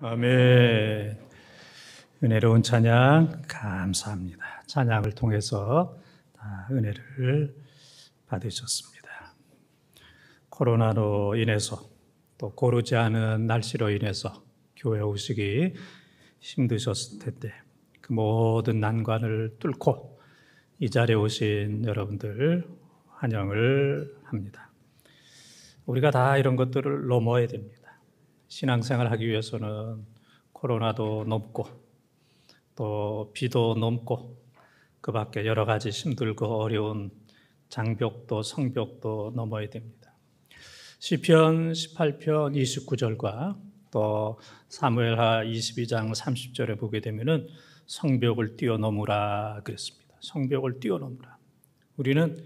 아멘. 은혜로운 찬양 감사합니다. 찬양을 통해서 다 은혜를 받으셨습니다. 코로나로 인해서 또 고르지 않은 날씨로 인해서 교회 오시기 힘드셨을 텐데 그 모든 난관을 뚫고 이 자리에 오신 여러분들 환영을 합니다. 우리가 다 이런 것들을 넘어야 됩니다. 신앙생활 하기 위해서는 코로나도 넘고 또 비도 넘고 그 밖에 여러 가지 힘들고 어려운 장벽도 성벽도 넘어야 됩니다. 시편 18편 29절과 또 사무엘하 22장 30절에 보게 되면은 성벽을 뛰어넘으라 그랬습니다. 성벽을 뛰어넘으라. 우리는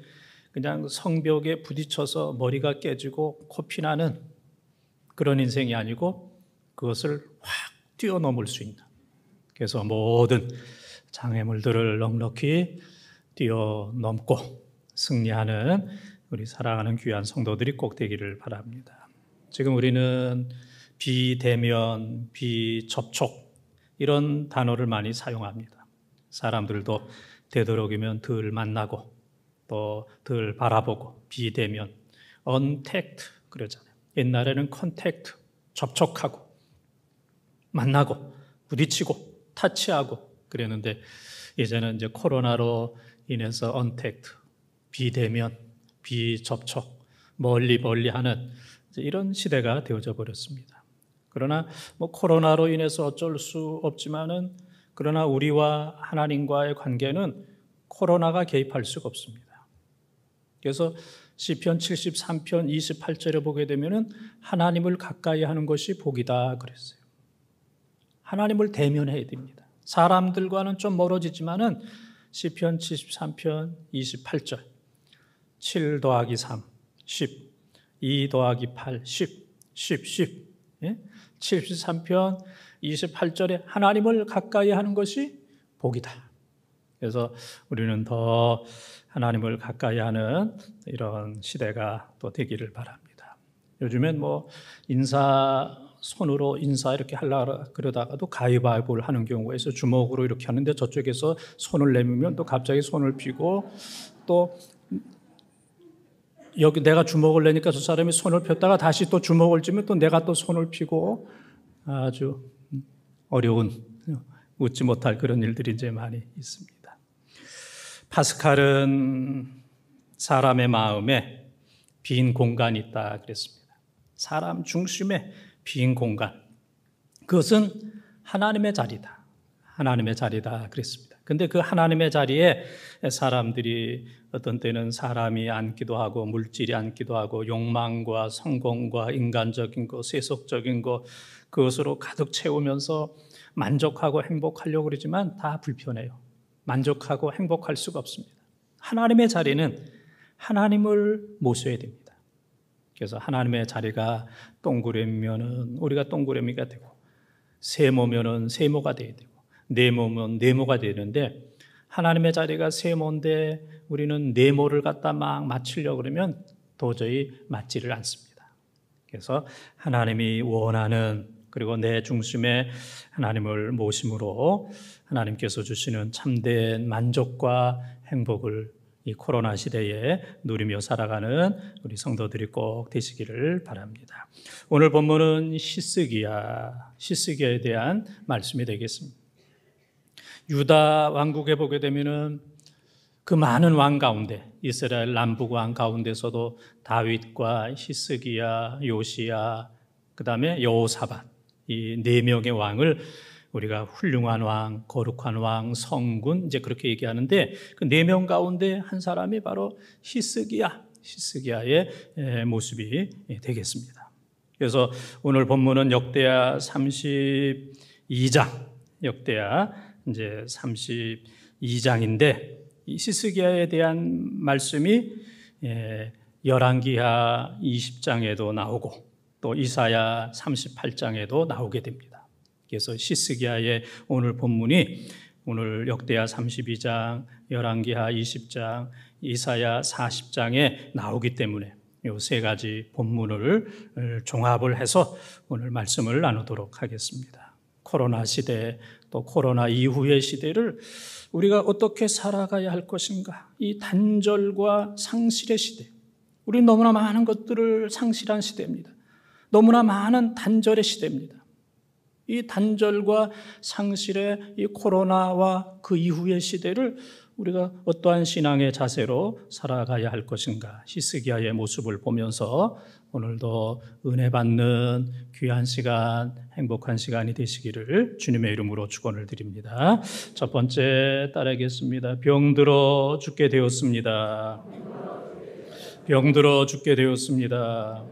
그냥 성벽에 부딪혀서 머리가 깨지고 코피 나는 그런 인생이 아니고 그것을 확 뛰어넘을 수 있는, 그래서 모든 장애물들을 넉넉히 뛰어넘고 승리하는 우리 사랑하는 귀한 성도들이 꼭 되기를 바랍니다. 지금 우리는 비대면, 비접촉 이런 단어를 많이 사용합니다. 사람들도 되도록이면 덜 만나고 또 덜 바라보고 비대면, 언택트 그러잖아요. 옛날에는 컨택트, 접촉하고 만나고 부딪히고 타치하고 그랬는데 이제는 이제 코로나로 인해서 언택트, 비대면, 비접촉, 멀리 하는 이런 시대가 되어져 버렸습니다. 그러나 코로나로 인해서 어쩔 수 없지만은 그러나 우리와 하나님과의 관계는 코로나가 개입할 수가 없습니다. 그래서 시편 73편 28절에 보게 되면은 하나님을 가까이 하는 것이 복이다 그랬어요. 하나님을 대면해야 됩니다. 사람들과는 좀 멀어지지만은 시편 73편 28절 7 더하기 3 10 2 더하기 8 10 73편 28절에 하나님을 가까이 하는 것이 복이다. 그래서 우리는 더 하나님을 가까이 하는 이런 시대가 또 되기를 바랍니다. 요즘엔 손으로 인사 이렇게 하려고 그러다가도 가위바위보를 하는 경우가 있어요. 주먹으로 이렇게 하는데 저쪽에서 손을 내밀면 또 갑자기 손을 펴고 또 여기 내가 주먹을 내니까 저 사람이 손을 폈다가 다시 또 주먹을 쥐면 또 내가 또 손을 펴고 아주 어려운, 웃지 못할 그런 일들이 이제 많이 있습니다. 파스칼은 사람의 마음에 빈 공간이 있다 그랬습니다. 사람 중심의 빈 공간, 그것은 하나님의 자리다. 하나님의 자리다 그랬습니다. 근데 그 하나님의 자리에 사람들이 어떤 때는 사람이 앉기도 하고 물질이 앉기도 하고 욕망과 성공과 인간적인 것, 세속적인 것 그것으로 가득 채우면서 만족하고 행복하려고 그러지만 다 불편해요. 만족하고 행복할 수가 없습니다. 하나님의 자리는 하나님을 모셔야 됩니다. 그래서 하나님의 자리가 동그라미면은 우리가 동그라미가 되고 세모면은 세모가 돼야 되고 네모면 네모가 되는데 하나님의 자리가 세모인데 우리는 네모를 갖다 막 맞추려고 그러면 도저히 맞지를 않습니다. 그래서 하나님이 원하는 그리고 내 중심에 하나님을 모심으로 하나님께서 주시는 참된 만족과 행복을 이 코로나 시대에 누리며 살아가는 우리 성도들이 꼭 되시기를 바랍니다. 오늘 본문은 히스기야에 대한 말씀이 되겠습니다. 유다 왕국에 보게 되면은 그 많은 왕 가운데 이스라엘 남북 왕 가운데서도 다윗과 히스기야, 요시야, 그다음에 여호사밧 이 네 명의 왕을 우리가 훌륭한 왕, 거룩한 왕, 성군 이제 그렇게 얘기하는데 그 네 명 가운데 한 사람이 바로 히스기야의 모습이 되겠습니다. 그래서 오늘 본문은 역대하 32장, 역대하 이제 32장인데 이 히스기야에 대한 말씀이 열왕기하 20장에도 나오고 또 이사야 38장에도 나오게 됩니다. 그래서 히스기야의 오늘 본문이 오늘 역대하 32장, 열왕기하 20장, 이사야 40장에 나오기 때문에 이 세 가지 본문을 종합을 해서 오늘 말씀을 나누도록 하겠습니다. 코로나 시대, 또 코로나 이후의 시대를 우리가 어떻게 살아가야 할 것인가? 이 단절과 상실의 시대. 우리는 너무나 많은 것들을 상실한 시대입니다. 너무나 많은 단절의 시대입니다. 이 단절과 상실의 이 코로나와 그 이후의 시대를 우리가 어떠한 신앙의 자세로 살아가야 할 것인가? 히스기야의 모습을 보면서 오늘도 은혜 받는 귀한 시간, 행복한 시간이 되시기를 주님의 이름으로 축원을 드립니다. 첫 번째 따르겠습니다. 병들어 죽게 되었습니다. 병들어 죽게 되었습니다.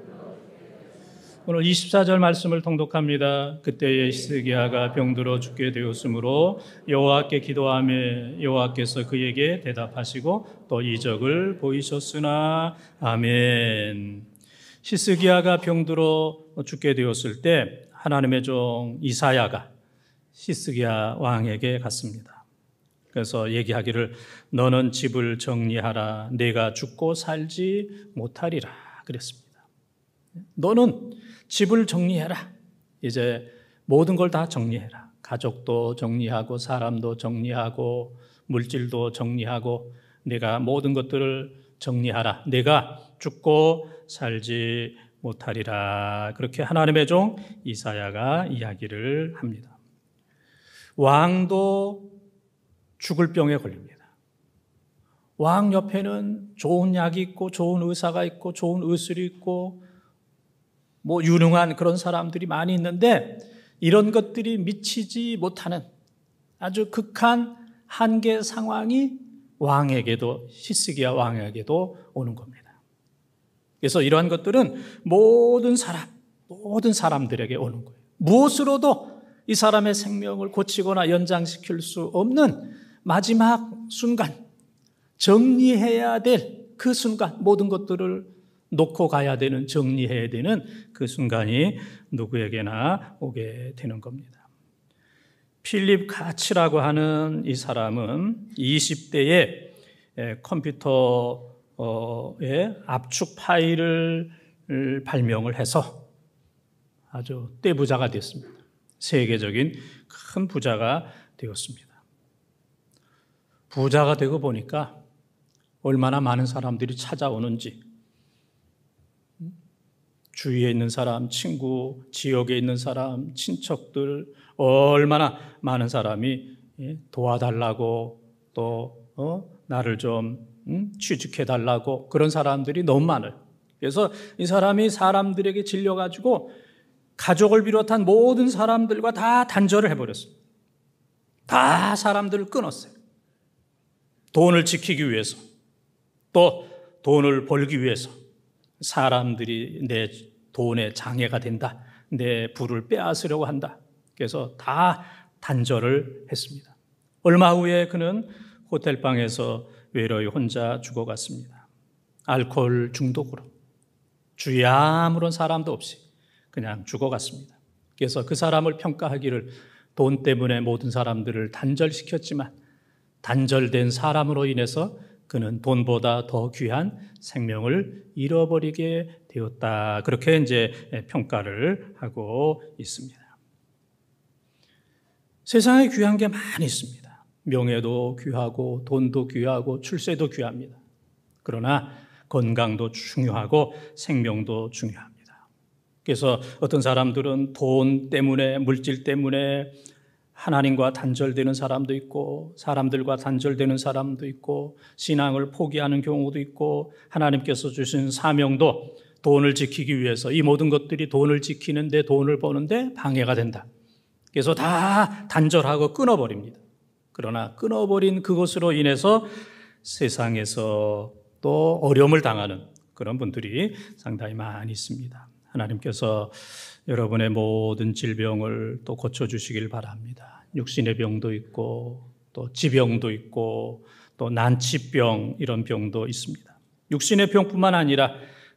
오늘 24절 말씀을 통독합니다. 그때에 히스기야가 병들어 죽게 되었으므로 여호와께 기도하며 여호와께서 그에게 대답하시고 또 이적을 보이셨으나 아멘. 히스기야가 병들어 죽게 되었을 때 하나님의 종 이사야가 히스기야 왕에게 갔습니다. 그래서 얘기하기를 너는 집을 정리하라. 내가 죽고 살지 못하리라 그랬습니다. 너는 집을 정리해라. 이제 모든 걸 다 정리해라. 가족도 정리하고 사람도 정리하고 물질도 정리하고 내가 모든 것들을 정리하라. 내가 죽고 살지 못하리라. 그렇게 하나님의 종 이사야가 이야기를 합니다. 왕도 죽을 병에 걸립니다. 왕 옆에는 좋은 약이 있고 좋은 의사가 있고 좋은 의술이 있고 유능한 그런 사람들이 많이 있는데 이런 것들이 미치지 못하는 아주 극한 한계 상황이 왕에게도 히스기야 왕에게도 오는 겁니다. 그래서 이러한 것들은 모든 사람들에게 오는 거예요. 무엇으로도 이 사람의 생명을 고치거나 연장시킬 수 없는 마지막 순간, 정리해야 될 그 순간, 모든 것들을 놓고 가야 되는, 정리해야 되는 그 순간이 누구에게나 오게 되는 겁니다. 필립 가츠라고 하는 이 사람은 20대에 컴퓨터에 압축 파일을 발명을 해서 아주 떼부자가 됐습니다. 세계적인 큰 부자가 되었습니다. 부자가 되고 보니까 얼마나 많은 사람들이 찾아오는지, 주위에 있는 사람, 친구, 지역에 있는 사람, 친척들, 얼마나 많은 사람이 도와달라고 또 나를 좀 취직해달라고 그런 사람들이 너무 많아요. 그래서 이 사람이 사람들에게 질려가지고 가족을 비롯한 모든 사람들과 다 단절을 해버렸어요. 다 사람들을 끊었어요. 돈을 지키기 위해서, 또 돈을 벌기 위해서 사람들이 내 돈에 장애가 된다, 내 부를 빼앗으려고 한다. 그래서 다 단절을 했습니다. 얼마 후에 그는 호텔방에서 외로이 혼자 죽어갔습니다. 알코올 중독으로 주위에 아무런 사람도 없이 그냥 죽어갔습니다. 그래서 그 사람을 평가하기를 돈 때문에 모든 사람들을 단절시켰지만 단절된 사람으로 인해서 그는 돈보다 더 귀한 생명을 잃어버리게 되었다. 그렇게 이제 평가를 하고 있습니다. 세상에 귀한 게 많이 있습니다. 명예도 귀하고 돈도 귀하고 출세도 귀합니다. 그러나 건강도 중요하고 생명도 중요합니다. 그래서 어떤 사람들은 돈 때문에, 물질 때문에 하나님과 단절되는 사람도 있고 사람들과 단절되는 사람도 있고 신앙을 포기하는 경우도 있고 하나님께서 주신 사명도 돈을 지키기 위해서 이 모든 것들이 돈을 지키는데 돈을 버는데 방해가 된다. 그래서 다 단절하고 끊어버립니다. 그러나 끊어버린 그것으로 인해서 세상에서 또 어려움을 당하는 그런 분들이 상당히 많이 있습니다. 하나님께서 여러분의 모든 질병을 또 고쳐주시길 바랍니다. 육신의 병도 있고 또 지병도 있고 또 난치병, 이런 병도 있습니다. 육신의 병뿐만 아니라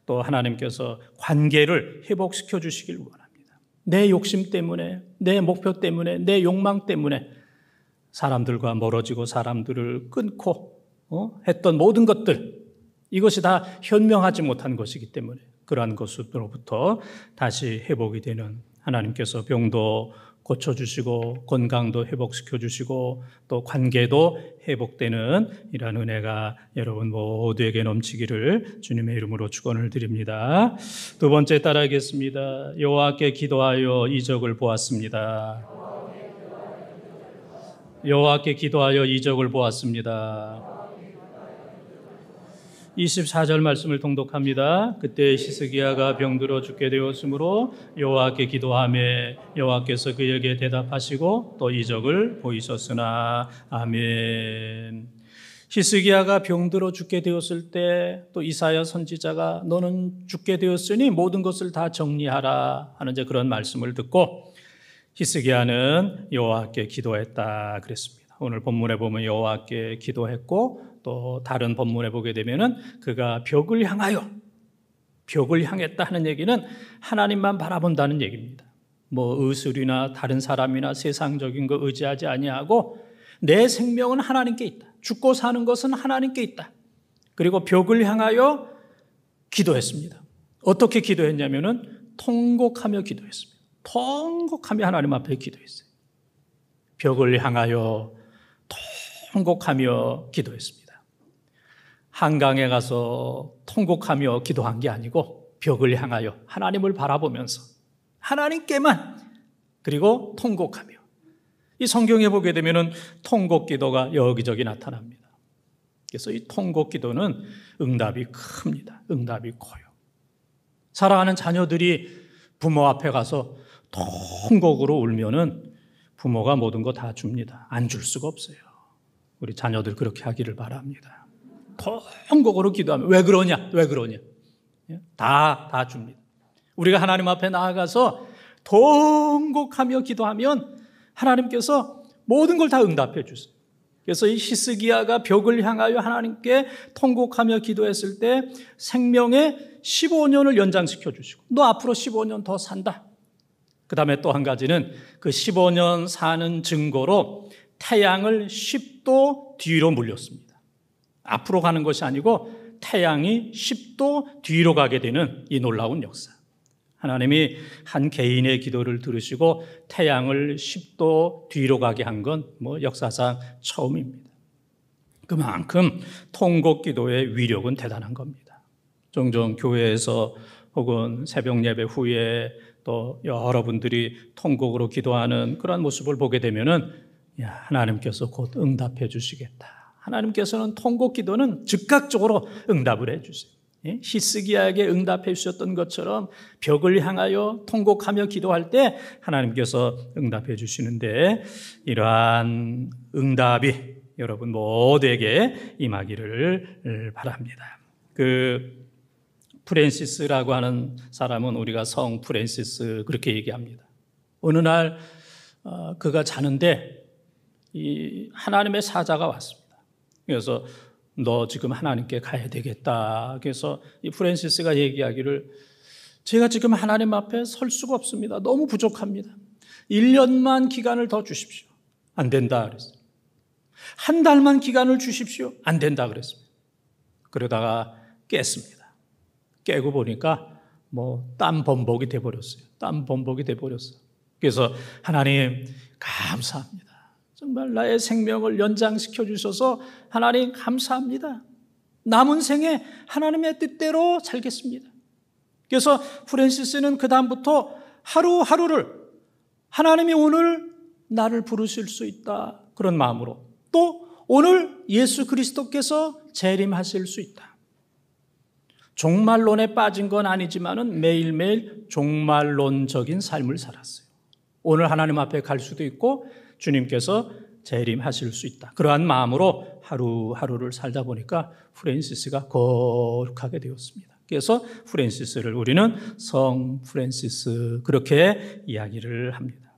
또 하나님께서 관계를 회복시켜 주시길 원합니다. 내 욕심 때문에, 내 목표 때문에, 내 욕망 때문에 사람들과 멀어지고 사람들을 끊고 했던 모든 것들, 이것이 다 현명하지 못한 것이기 때문에 그러한 것으로부터 다시 회복이 되는, 하나님께서 병도 고쳐주시고 건강도 회복시켜주시고 또 관계도 회복되는 이러한 은혜가 여러분 모두에게 넘치기를 주님의 이름으로 축원을 드립니다. 두 번째 따라하겠습니다. 여호와께 기도하여 이적을 보았습니다. 여호와께 기도하여 이적을 보았습니다. 24절 말씀을 통독합니다. 그때 히스기야가 병들어 죽게 되었으므로 여호와께 기도하며 여호와께서 그에게 대답하시고 또 이적을 보이셨으나. 아멘. 히스기야가 병들어 죽게 되었을 때 또 이사야 선지자가 너는 죽게 되었으니 모든 것을 다 정리하라 하는 이제 그런 말씀을 듣고 히스기야는 여호와께 기도했다 그랬습니다. 오늘 본문에 보면 여호와께 기도했고 또 다른 본문에 보게 되면은 그가 벽을 향했다 하는 얘기는 하나님만 바라본다는 얘기입니다. 뭐 의술이나 다른 사람이나 세상적인 거 의지하지 아니하고 내 생명은 하나님께 있다. 죽고 사는 것은 하나님께 있다. 그리고 벽을 향하여 기도했습니다. 어떻게 기도했냐면은 통곡하며 기도했습니다. 통곡하며 하나님 앞에 기도했어요. 벽을 향하여 통곡하며 기도했습니다. 한강에 가서 통곡하며 기도한 게 아니고 벽을 향하여 하나님을 바라보면서 하나님께만 그리고 통곡하며. 이 성경에 보게 되면은 통곡 기도가 여기저기 나타납니다. 그래서 이 통곡 기도는 응답이 큽니다. 응답이 커요. 사랑하는 자녀들이 부모 앞에 가서 통곡으로 울면은 부모가 모든 거 다 줍니다. 안 줄 수가 없어요. 우리 자녀들 그렇게 하기를 바랍니다. 통곡으로 기도하면 왜 그러냐? 다 줍니다. 우리가 하나님 앞에 나아가서 통곡하며 기도하면 하나님께서 모든 걸 다 응답해 주세요. 그래서 이 히스기야가 벽을 향하여 하나님께 통곡하며 기도했을 때 생명의 15년을 연장시켜 주시고 너 앞으로 15년 더 산다. 그 다음에 또 한 가지는 그 15년 사는 증거로 태양을 10도 뒤로 물렸습니다. 앞으로 가는 것이 아니고 태양이 10도 뒤로 가게 되는 이 놀라운 역사. 하나님이 한 개인의 기도를 들으시고 태양을 10도 뒤로 가게 한 건 역사상 처음입니다. 그만큼 통곡 기도의 위력은 대단한 겁니다. 종종 교회에서 혹은 새벽 예배 후에 또 여러분들이 통곡으로 기도하는 그런 모습을 보게 되면은 하나님께서 곧 응답해 주시겠다. 하나님께서는 통곡 기도는 즉각적으로 응답을 해 주세요. 히스기야에게 응답해 주셨던 것처럼 벽을 향하여 통곡하며 기도할 때 하나님께서 응답해 주시는데 이러한 응답이 여러분 모두에게 임하기를 바랍니다. 그 프랜시스라고 하는 사람은 우리가 성 프랜시스 그렇게 얘기합니다. 어느 날 그가 자는데 이 하나님의 사자가 왔습니다. 그래서 너 지금 하나님께 가야 되겠다. 그래서 이 프랜시스가 얘기하기를 제가 지금 하나님 앞에 설 수가 없습니다. 너무 부족합니다. 1년만 기간을 더 주십시오. 안 된다 그랬어요. 한 달만 기간을 주십시오. 안 된다 그랬습니다. 그러다가 깼습니다. 깨고 보니까 땀 범벅이 돼버렸어요. 그래서 하나님 감사합니다. 정말 나의 생명을 연장시켜 주셔서 하나님 감사합니다. 남은 생에 하나님의 뜻대로 살겠습니다. 그래서 프랜시스는 그 다음부터 하루하루를 하나님이 오늘 나를 부르실 수 있다. 그런 마음으로 또 오늘 예수 그리스도께서 재림하실 수 있다. 종말론에 빠진 건 아니지만은 매일매일 종말론적인 삶을 살았어요. 오늘 하나님 앞에 갈 수도 있고 주님께서 재림하실 수 있다. 그러한 마음으로 하루하루를 살다 보니까 프랜시스가 거룩하게 되었습니다. 그래서 프랜시스를 우리는 성 프랜시스 그렇게 이야기를 합니다.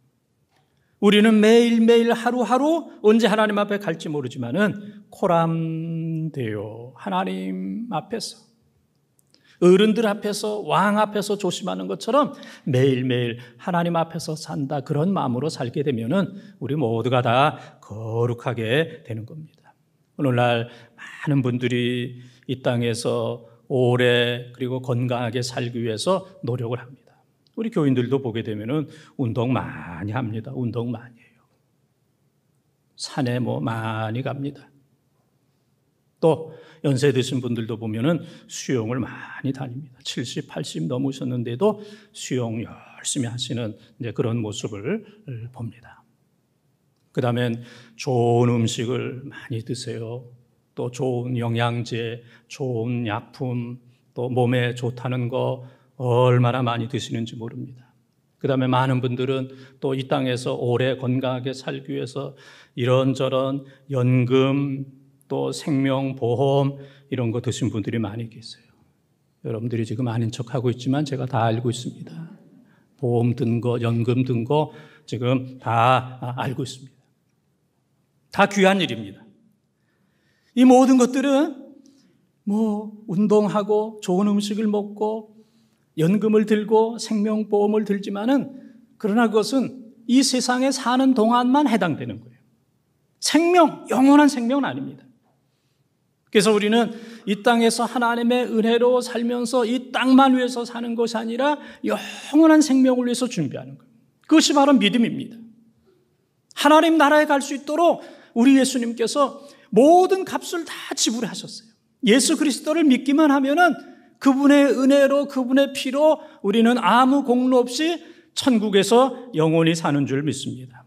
우리는 매일매일 하루하루 언제 하나님 앞에 갈지 모르지만은 코람데오 하나님 앞에서 어른들 앞에서 왕 앞에서 조심하는 것처럼 매일매일 하나님 앞에서 산다 그런 마음으로 살게 되면은 우리 모두가 다 거룩하게 되는 겁니다. 오늘날 많은 분들이 이 땅에서 오래 그리고 건강하게 살기 위해서 노력을 합니다. 우리 교인들도 보게 되면은 운동 많이 합니다. 운동 많이 해요. 산에 많이 갑니다. 또 연세 드신 분들도 보면은 수영을 많이 다닙니다. 70, 80 넘으셨는데도 수영 열심히 하시는 이제 그런 모습을 봅니다. 그 다음엔 좋은 음식을 많이 드세요. 또 좋은 영양제, 좋은 약품, 또 몸에 좋다는 거 얼마나 많이 드시는지 모릅니다. 그 다음에 많은 분들은 또 이 땅에서 오래 건강하게 살기 위해서 이런저런 연금, 또 생명보험 이런 거 드신 분들이 많이 계세요. 여러분들이 지금 아닌 척하고 있지만 제가 다 알고 있습니다. 보험 든 거, 연금 든 거 지금 다 알고 있습니다. 다 귀한 일입니다. 이 모든 것들은 운동하고 좋은 음식을 먹고 연금을 들고 생명보험을 들지만은 그러나 그것은 이 세상에 사는 동안만 해당되는 거예요. 생명, 영원한 생명은 아닙니다. 그래서 우리는 이 땅에서 하나님의 은혜로 살면서 이 땅만 위해서 사는 것이 아니라 영원한 생명을 위해서 준비하는 거예요. 그것이 바로 믿음입니다. 하나님 나라에 갈 수 있도록 우리 예수님께서 모든 값을 다 지불하셨어요. 예수 그리스도를 믿기만 하면은 그분의 은혜로 그분의 피로 우리는 아무 공로 없이 천국에서 영원히 사는 줄 믿습니다.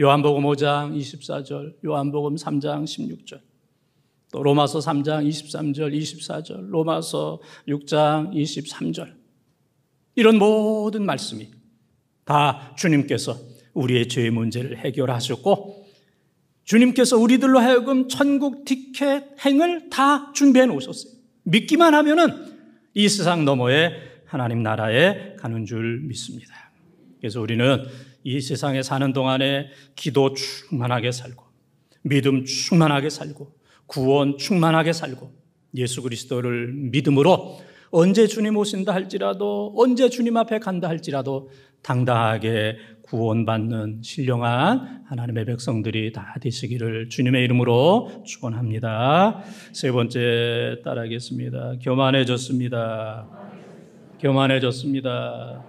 요한복음 5장 24절, 요한복음 3장 16절, 또 로마서 3장 23절, 24절, 로마서 6장 23절 이런 모든 말씀이 다 주님께서 우리의 죄의 문제를 해결하셨고 주님께서 우리들로 하여금 천국 티켓 행을 다 준비해 놓으셨어요. 믿기만 하면은 이 세상 너머에 하나님 나라에 가는 줄 믿습니다. 그래서 우리는 이 세상에 사는 동안에 기도 충만하게 살고 믿음 충만하게 살고 구원 충만하게 살고 예수 그리스도를 믿음으로 언제 주님 오신다 할지라도 언제 주님 앞에 간다 할지라도 당당하게 구원받는 신령한 하나님의 백성들이 다 되시기를 주님의 이름으로 축원합니다. 세 번째 따라하겠습니다. 교만해졌습니다. 교만해졌습니다.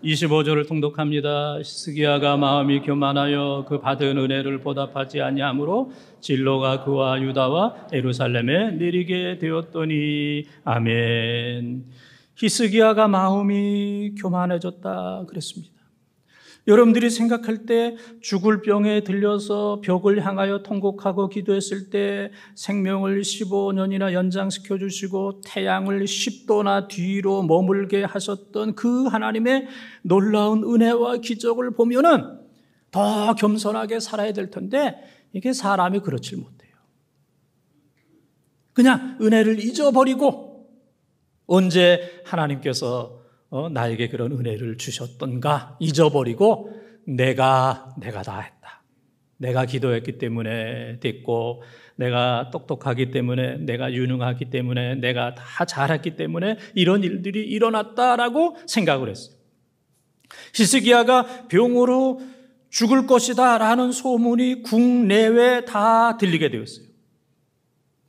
25절을 통독합니다. 히스기야가 마음이 교만하여 그 받은 은혜를 보답하지 아니하므로 진로가 그와 유다와 예루살렘에 내리게 되었더니 아멘. 히스기야가 마음이 교만해졌다 그랬습니다. 여러분들이 생각할 때 죽을 병에 들려서 벽을 향하여 통곡하고 기도했을 때 생명을 15년이나 연장시켜 주시고 태양을 10도나 뒤로 머물게 하셨던 그 하나님의 놀라운 은혜와 기적을 보면은 더 겸손하게 살아야 될 텐데 이게 사람이 그렇지 못해요. 그냥 은혜를 잊어버리고 언제 하나님께서 나에게 그런 은혜를 주셨던가 잊어버리고 내가 다 했다. 내가 기도했기 때문에 됐고 내가 똑똑하기 때문에 내가 유능하기 때문에 내가 다 잘했기 때문에 이런 일들이 일어났다라고 생각을 했어요. 히스기야가 병으로 죽을 것이다 라는 소문이 국내외에 다 들리게 되었어요.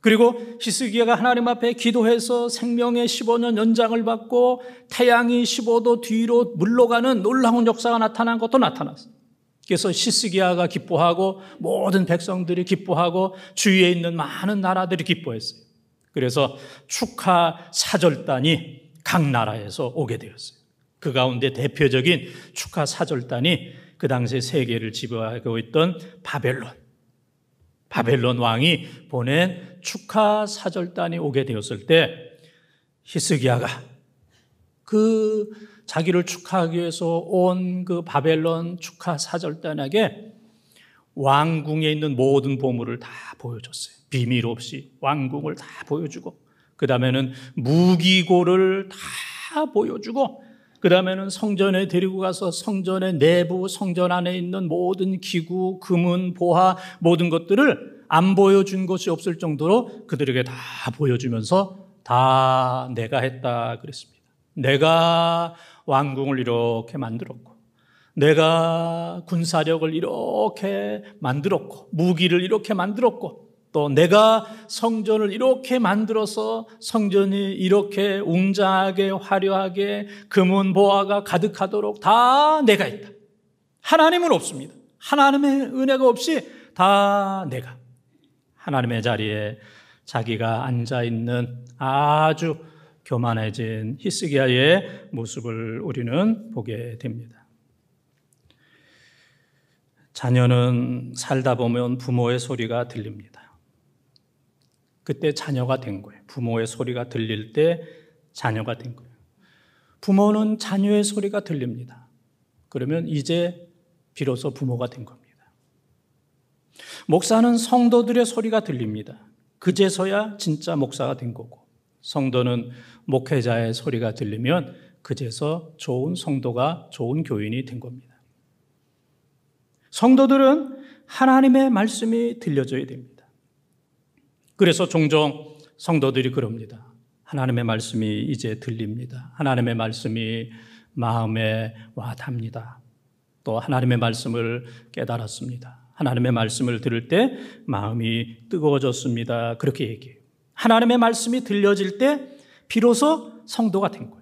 그리고 히스기야가 하나님 앞에 기도해서 생명의 15년 연장을 받고 태양이 15도 뒤로 물러가는 놀라운 역사가 나타난 것도 나타났어요. 그래서 히스기야가 기뻐하고 모든 백성들이 기뻐하고 주위에 있는 많은 나라들이 기뻐했어요. 그래서 축하 사절단이 각 나라에서 오게 되었어요. 그 가운데 대표적인 축하 사절단이 그 당시에 세계를 지배하고 있던 바벨론 왕이 보낸 축하 사절단이 오게 되었을 때 히스기야가 그 자기를 축하하기 위해서 온 그 바벨론 축하 사절단에게 왕궁에 있는 모든 보물을 다 보여줬어요. 비밀 없이 왕궁을 다 보여주고 그 다음에는 무기고를 다 보여주고 그 다음에는 성전에 데리고 가서 성전의 내부 성전 안에 있는 모든 기구, 금은, 보화 모든 것들을 안 보여준 것이 없을 정도로 그들에게 다 보여주면서 다 내가 했다 그랬습니다. 내가 왕궁을 이렇게 만들었고 내가 군사력을 이렇게 만들었고 무기를 이렇게 만들었고 또 내가 성전을 이렇게 만들어서 성전이 이렇게 웅장하게 화려하게 금은 보화가 가득하도록 다 내가 있다. 하나님은 없습니다. 하나님의 은혜가 없이 다 내가. 하나님의 자리에 자기가 앉아있는 아주 교만해진 히스기야의 모습을 우리는 보게 됩니다. 자녀는 살다 보면 부모의 소리가 들립니다. 그때 자녀가 된 거예요. 부모의 소리가 들릴 때 자녀가 된 거예요. 부모는 자녀의 소리가 들립니다. 그러면 이제 비로소 부모가 된 겁니다. 목사는 성도들의 소리가 들립니다. 그제서야 진짜 목사가 된 거고, 성도는 목회자의 소리가 들리면 그제서 좋은 성도가, 좋은 교인이 된 겁니다. 성도들은 하나님의 말씀이 들려줘야 됩니다. 그래서 종종 성도들이 그럽니다. 하나님의 말씀이 이제 들립니다. 하나님의 말씀이 마음에 와 닿습니다. 또 하나님의 말씀을 깨달았습니다. 하나님의 말씀을 들을 때 마음이 뜨거워졌습니다. 그렇게 얘기해요. 하나님의 말씀이 들려질 때 비로소 성도가 된 거예요.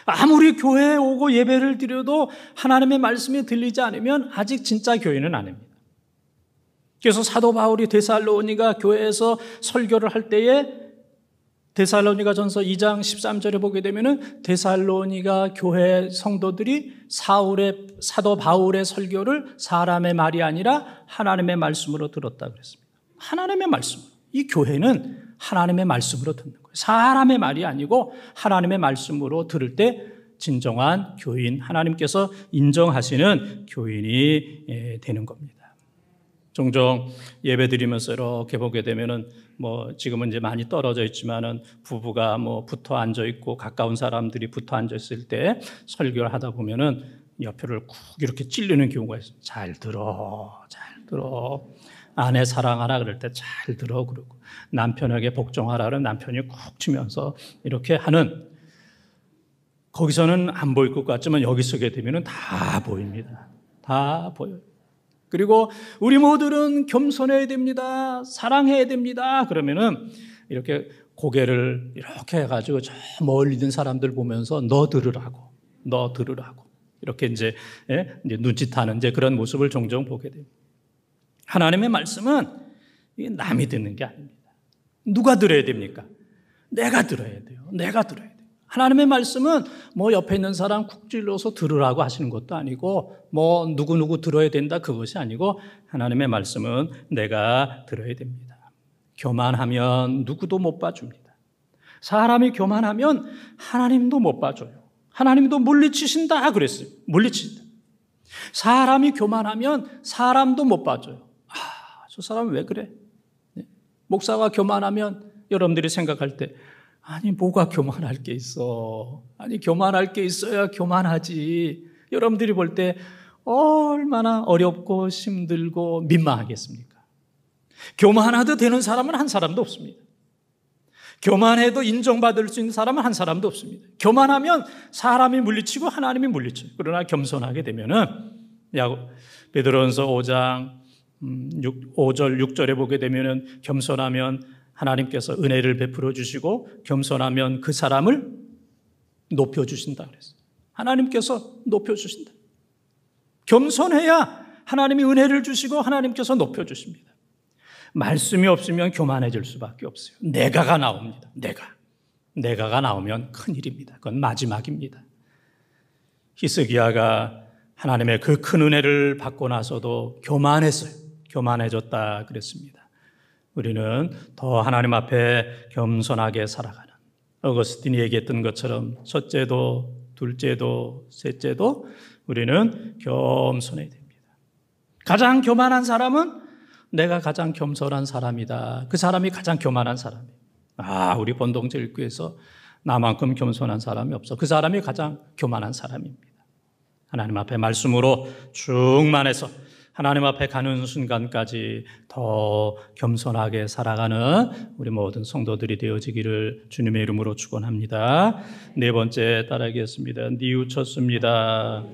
아무리 교회에 오고 예배를 드려도 하나님의 말씀이 들리지 않으면 아직 진짜 교인은 아닙니다. 그래서 사도 바울이 데살로니가 교회에서 설교를 할 때에 데살로니가전서 2장 13절에 보게 되면은 데살로니가 교회 성도들이 사도 바울의 설교를 사람의 말이 아니라 하나님의 말씀으로 들었다 그랬습니다. 하나님의 말씀. 이 교회는 하나님의 말씀으로 듣는 거예요. 사람의 말이 아니고 하나님의 말씀으로 들을 때 진정한 교인, 하나님께서 인정하시는 교인이 되는 겁니다. 종종 예배 드리면서 이렇게 보게 되면은 지금은 이제 많이 떨어져 있지만은 부부가 붙어 앉아 있고 가까운 사람들이 붙어 앉아 있을 때 설교를 하다 보면은 옆에를 쿡 이렇게 찔리는 경우가 있어요. 잘 들어. 아내 사랑하라 그럴 때 잘 들어 그러고, 남편에게 복종하라 그러면 남편이 쿡 치면서 이렇게 하는, 거기서는 안 보일 것 같지만 여기 서게 되면은 다 보입니다. 다 보여요. 그리고 우리 모두는 겸손해야 됩니다. 사랑해야 됩니다. 그러면은 이렇게 고개를 이렇게 해가지고 저 멀리 있는 사람들 보면서 너 들으라고 이렇게 이제 눈짓하는 그런 모습을 종종 보게 됩니다. 하나님의 말씀은 남이 듣는 게 아닙니다. 누가 들어야 됩니까? 내가 들어야 돼요. 하나님의 말씀은 옆에 있는 사람 쿡 찔러서 들으라고 하시는 것도 아니고 누구 들어야 된다 그것이 아니고, 하나님의 말씀은 내가 들어야 됩니다. 교만하면 누구도 못 봐줍니다. 사람이 교만하면 하나님도 못 봐줘요. 하나님도 물리치신다 그랬어요. 물리친다. 사람이 교만하면 사람도 못 봐줘요. 저 사람은 왜 그래? 목사가 교만하면 여러분들이 생각할 때 아니 뭐가 교만할 게 있어? 아니 교만할 게 있어야 교만하지. 여러분들이 볼 때 얼마나 어렵고 힘들고 민망하겠습니까? 교만해도 되는 사람은 한 사람도 없습니다. 교만해도 인정받을 수 있는 사람은 한 사람도 없습니다. 교만하면 사람이 물리치고 하나님이 물리쳐요. 그러나 겸손하게 되면은 베드로전서 5장 5절 6절에 보게 되면은 겸손하면 하나님께서 은혜를 베풀어 주시고 겸손하면 그 사람을 높여 주신다 그랬어요. 하나님께서 높여 주신다. 겸손해야 하나님이 은혜를 주시고 하나님께서 높여 주십니다. 말씀이 없으면 교만해질 수밖에 없어요. 내가가 나옵니다. 내가가 나오면 큰일입니다. 그건 마지막입니다. 히스기야가 하나님의 그 큰 은혜를 받고 나서도 교만했어요. 교만해졌다 그랬습니다. 우리는 더 하나님 앞에 겸손하게 살아가는, 어거스틴이 얘기했던 것처럼 첫째도 둘째도 셋째도 우리는 겸손해야 됩니다. 가장 교만한 사람은 내가 가장 겸손한 사람이다. 그 사람이 가장 교만한 사람이에요. 우리 본동제일교회에서 나만큼 겸손한 사람이 없어. 그 사람이 가장 교만한 사람입니다. 하나님 앞에 말씀으로 충만해서 하나님 앞에 가는 순간까지 더 겸손하게 살아가는 우리 모든 성도들이 되어지기를 주님의 이름으로 축원합니다. 네 번째 따라하겠습니다. 뉘우쳤습니다.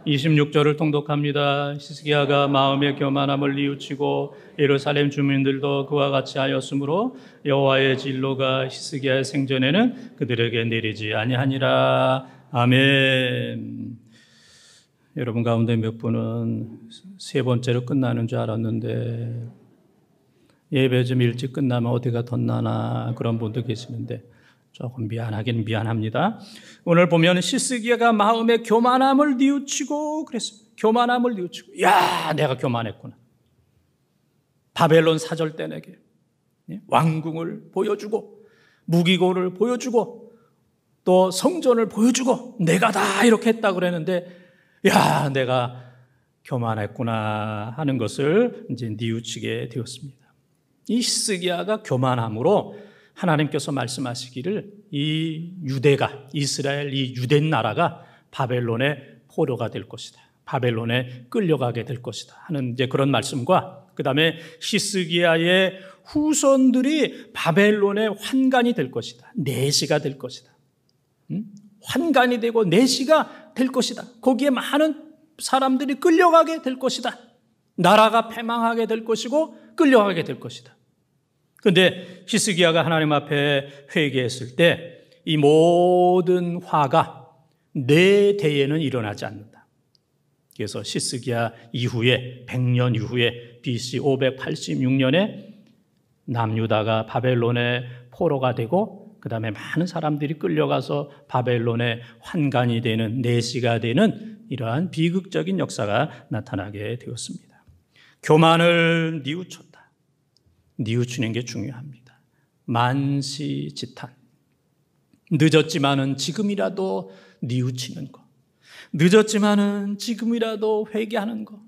26절을 통독합니다. 히스기야가 마음의 교만함을 뉘우치고 예루살렘 주민들도 그와 같이 하였으므로 여호와의 진노가 히스기야의 생전에는 그들에게 내리지 아니하니라. 아멘. 여러분 가운데 몇 분은 세 번째로 끝나는 줄 알았는데 예배 좀 일찍 끝나면 어디가 덧나나 그런 분도 계시는데 조금 미안하긴 미안합니다. 오늘 보면 히스기야가 마음의 교만함을 뉘우치고 그랬습니다. 교만함을 뉘우치고, 야, 내가 교만했구나. 바벨론 사절대에게 왕궁을 보여주고 무기고를 보여주고 또 성전을 보여주고 내가 다 이렇게 했다 그랬는데, 야, 내가 교만했구나 하는 것을 이제 뉘우치게 되었습니다. 이 히스기야가 교만함으로 하나님께서 말씀하시기를 이 유대가, 이스라엘 이 유대 나라가 바벨론의 포로가 될 것이다. 바벨론에 끌려가게 될 것이다 하는 이제 그런 말씀과, 그 다음에 히스기야의 후손들이 바벨론의 환관이 될 것이다. 내시가 될 것이다. 환관이 되고 내시가 될 것이다. 거기에 많은 사람들이 끌려가게 될 것이다. 나라가 패망하게 될 것이고 끌려가게 될 것이다. 그런데 히스기야가 하나님 앞에 회개했을 때 이 모든 화가 내 대에는 일어나지 않는다. 그래서 히스기야 이후에 100년 이후에 BC 586년에 남유다가 바벨론의 포로가 되고 그 다음에 많은 사람들이 끌려가서 바벨론의 환관이 되는, 내시가 되는 이러한 비극적인 역사가 나타나게 되었습니다. 교만을 뉘우쳤다. 뉘우치는 게 중요합니다. 만시지탄. 늦었지만은 지금이라도 뉘우치는 것. 늦었지만은 지금이라도 회개하는 것.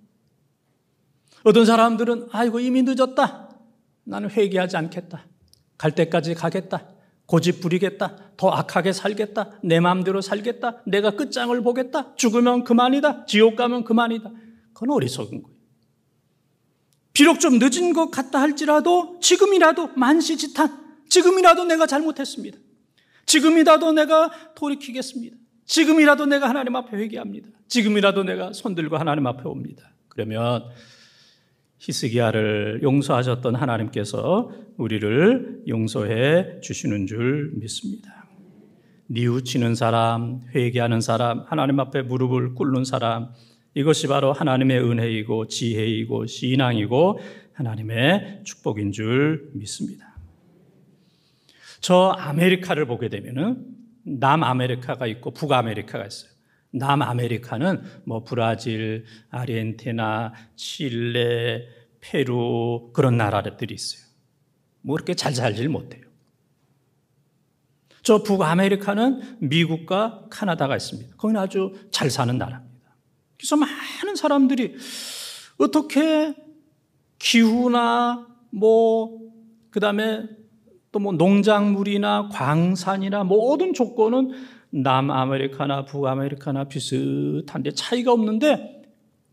어떤 사람들은 아이고 이미 늦었다. 나는 회개하지 않겠다. 갈 때까지 가겠다. 고집 부리겠다. 더 악하게 살겠다. 내 마음대로 살겠다. 내가 끝장을 보겠다. 죽으면 그만이다. 지옥 가면 그만이다. 그건 어리석은 거예요. 비록 좀 늦은 것 같다 할지라도 지금이라도 만시지탄. 지금이라도 내가 잘못했습니다. 지금이라도 내가 돌이키겠습니다. 지금이라도 내가 하나님 앞에 회개합니다. 지금이라도 내가 손들고 하나님 앞에 옵니다. 그러면 히스기야를 용서하셨던 하나님께서 우리를 용서해 주시는 줄 믿습니다. 뉘우치는 사람, 회개하는 사람, 하나님 앞에 무릎을 꿇는 사람, 이것이 바로 하나님의 은혜이고 지혜이고 신앙이고 하나님의 축복인 줄 믿습니다. 저 아메리카를 보게 되면은 남아메리카가 있고 북아메리카가 있어요. 남아메리카는 뭐 브라질, 아르헨티나, 칠레, 페루 그런 나라들이 있어요. 뭐 그렇게 잘 살질 못해요. 저 북아메리카는 미국과 카나다가 있습니다. 거기는 아주 잘 사는 나라입니다. 그래서 많은 사람들이 어떻게 기후나 뭐 그다음에 또 뭐 농작물이나 광산이나 모든 조건은 남아메리카나 북아메리카나 비슷한데 차이가 없는데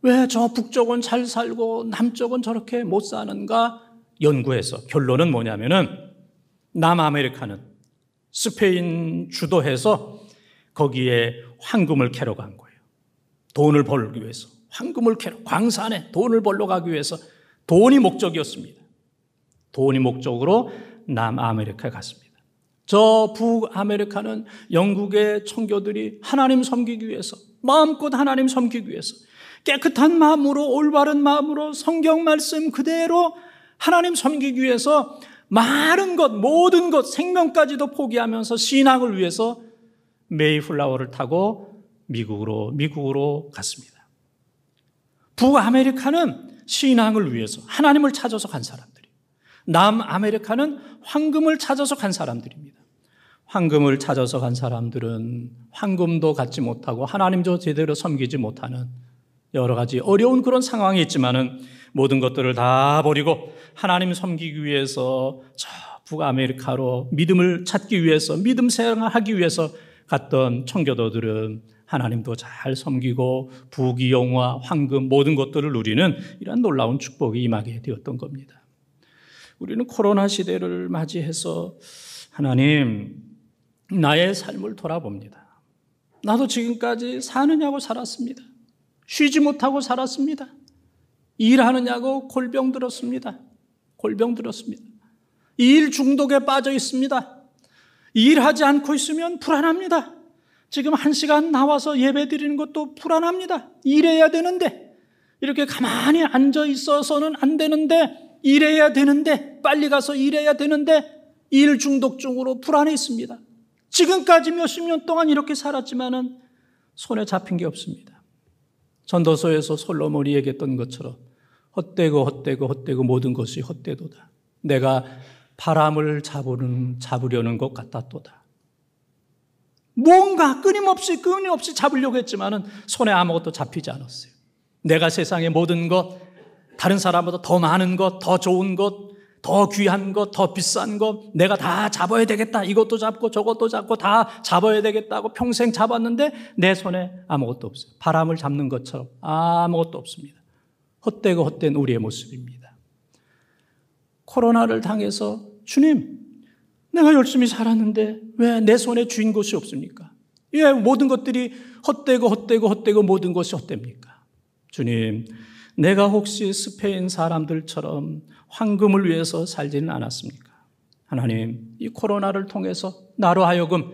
왜 저 북쪽은 잘 살고 남쪽은 저렇게 못 사는가 연구해서 결론은 뭐냐면은 남아메리카는 스페인 주도해서 거기에 황금을 캐러 간 거예요. 돈을 벌기 위해서. 황금을 캐러, 광산에 돈을 벌러 가기 위해서 돈이 목적이었습니다. 돈이 목적으로 남아메리카에 갔습니다. 저 북아메리카는 영국의 청교들이 하나님 섬기기 위해서, 마음껏 하나님 섬기기 위해서 깨끗한 마음으로, 올바른 마음으로 성경 말씀 그대로 하나님 섬기기 위해서 많은 것, 모든 것, 생명까지도 포기하면서 신앙을 위해서 메이플라워를 타고 미국으로 갔습니다. 북아메리카는 신앙을 위해서 하나님을 찾아서 간 사람들이, 남아메리카는 황금을 찾아서 간 사람들입니다. 황금을 찾아서 간 사람들은 황금도 갖지 못하고 하나님도 제대로 섬기지 못하는 여러 가지 어려운 그런 상황이 있지만은 모든 것들을 다 버리고 하나님 섬기기 위해서 저 북아메리카로 믿음을 찾기 위해서, 믿음 생활하기 위해서 갔던 청교도들은 하나님도 잘 섬기고 부귀영화, 황금 모든 것들을 누리는 이런 놀라운 축복이 임하게 되었던 겁니다. 우리는 코로나 시대를 맞이해서 하나님, 나의 삶을 돌아봅니다. 나도 지금까지 사느냐고 살았습니다. 쉬지 못하고 살았습니다. 일하느냐고 골병 들었습니다. 골병 들었습니다. 일 중독에 빠져 있습니다. 일하지 않고 있으면 불안합니다. 지금 1시간 나와서 예배 드리는 것도 불안합니다. 일해야 되는데, 이렇게 가만히 앉아 있어서는 안 되는데, 일해야 되는데, 빨리 가서 일해야 되는데, 일 중독증으로 불안해 있습니다. 지금까지 몇십 년 동안 이렇게 살았지만은 손에 잡힌 게 없습니다. 전도서에서 솔로몬이 얘기했던 것처럼 헛되고 모든 것이 헛되도다. 내가 바람을 잡으려는 것 같았도다. 뭔가 끊임없이 잡으려고 했지만은 손에 아무것도 잡히지 않았어요. 내가 세상의 모든 것, 다른 사람보다 더 많은 것, 더 좋은 것, 더 귀한 것, 더 비싼 것, 내가 다 잡아야 되겠다. 이것도 잡고 저것도 잡고 다 잡아야 되겠다고 평생 잡았는데 내 손에 아무것도 없어요. 바람을 잡는 것처럼 아무것도 없습니다. 헛되고 헛된 우리의 모습입니다. 코로나를 당해서 주님, 내가 열심히 살았는데 왜 내 손에 쥔 것이 없습니까? 왜 모든 것들이 헛되고 모든 것이 헛됩니까? 주님, 내가 혹시 스페인 사람들처럼 황금을 위해서 살지는 않았습니까? 하나님, 이 코로나를 통해서 나로 하여금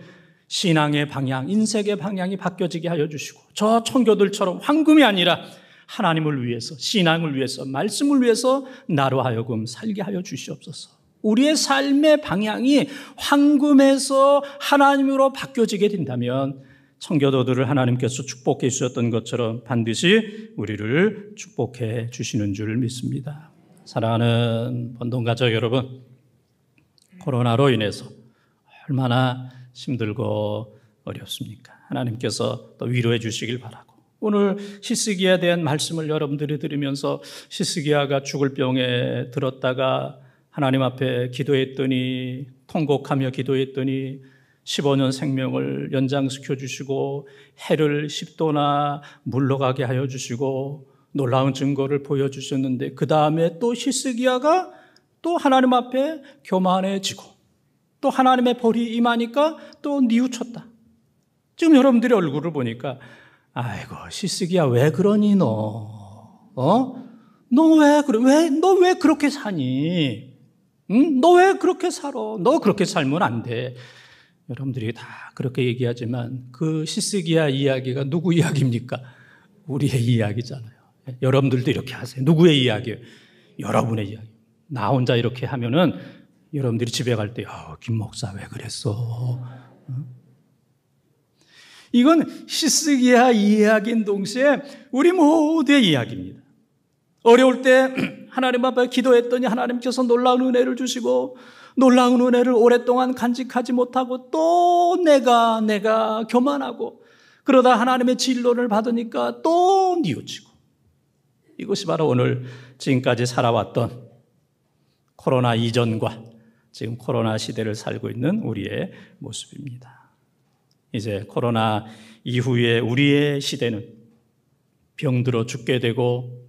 신앙의 방향, 인생의 방향이 바뀌어지게 하여 주시고 저 청교들처럼 황금이 아니라 하나님을 위해서, 신앙을 위해서, 말씀을 위해서 나로 하여금 살게 하여 주시옵소서. 우리의 삶의 방향이 황금에서 하나님으로 바뀌어지게 된다면 청교도들을 하나님께서 축복해 주셨던 것처럼 반드시 우리를 축복해 주시는 줄 믿습니다. 사랑하는 본동가족 여러분, 코로나로 인해서 얼마나 힘들고 어렵습니까? 하나님께서 또 위로해 주시길 바라고, 오늘 히스기야에 대한 말씀을 여러분들이 들으면서 히스기야가 죽을 병에 들었다가 하나님 앞에 기도했더니, 통곡하며 기도했더니 15년 생명을 연장시켜 주시고 해를 10도나 물러가게 하여 주시고 놀라운 증거를 보여주셨는데, 그 다음에 또 히스기야가 또 하나님 앞에 교만해지고 또 하나님의 벌이 임하니까 또 뉘우쳤다. 지금 여러분들의 얼굴을 보니까 아이고 히스기야 왜 그러니 너? 너 왜 그래? 너 왜 그렇게 사니? 응? 너 왜 그렇게 살아? 너 그렇게 살면 안 돼. 여러분들이 다 그렇게 얘기하지만 그 히스기야 이야기가 누구 이야기입니까? 우리의 이야기잖아요. 여러분들도 이렇게 하세요. 누구의 이야기예요? 여러분의 이야기. 나 혼자 이렇게 하면은 여러분들이 집에 갈 때 김 목사 왜 그랬어? 이건 히스기야 이야기인 동시에 우리 모두의 이야기입니다. 어려울 때 하나님 앞에 기도했더니 하나님께서 놀라운 은혜를 주시고, 놀라운 은혜를 오랫동안 간직하지 못하고 또 내가 교만하고 그러다 하나님의 진로를 받으니까 또 뉘우치고, 이것이 바로 오늘 지금까지 살아왔던 코로나 이전과 지금 코로나 시대를 살고 있는 우리의 모습입니다. 이제 코로나 이후에 우리의 시대는 병들어 죽게 되고,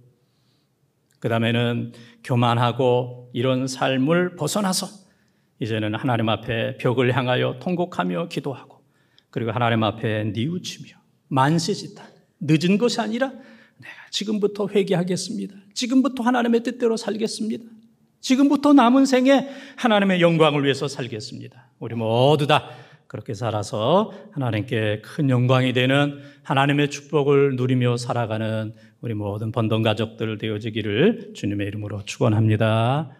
그 다음에는 교만하고 이런 삶을 벗어나서 이제는 하나님 앞에 벽을 향하여 통곡하며 기도하고, 그리고 하나님 앞에 뉘우치며 만세짓다. 늦은 것이 아니라 내가 지금부터 회개하겠습니다. 지금부터 하나님의 뜻대로 살겠습니다. 지금부터 남은 생에 하나님의 영광을 위해서 살겠습니다. 우리 모두 다 그렇게 살아서 하나님께 큰 영광이 되는 하나님의 축복을 누리며 살아가는 우리 모든 번동 가족들 되어지기를 주님의 이름으로 축원합니다.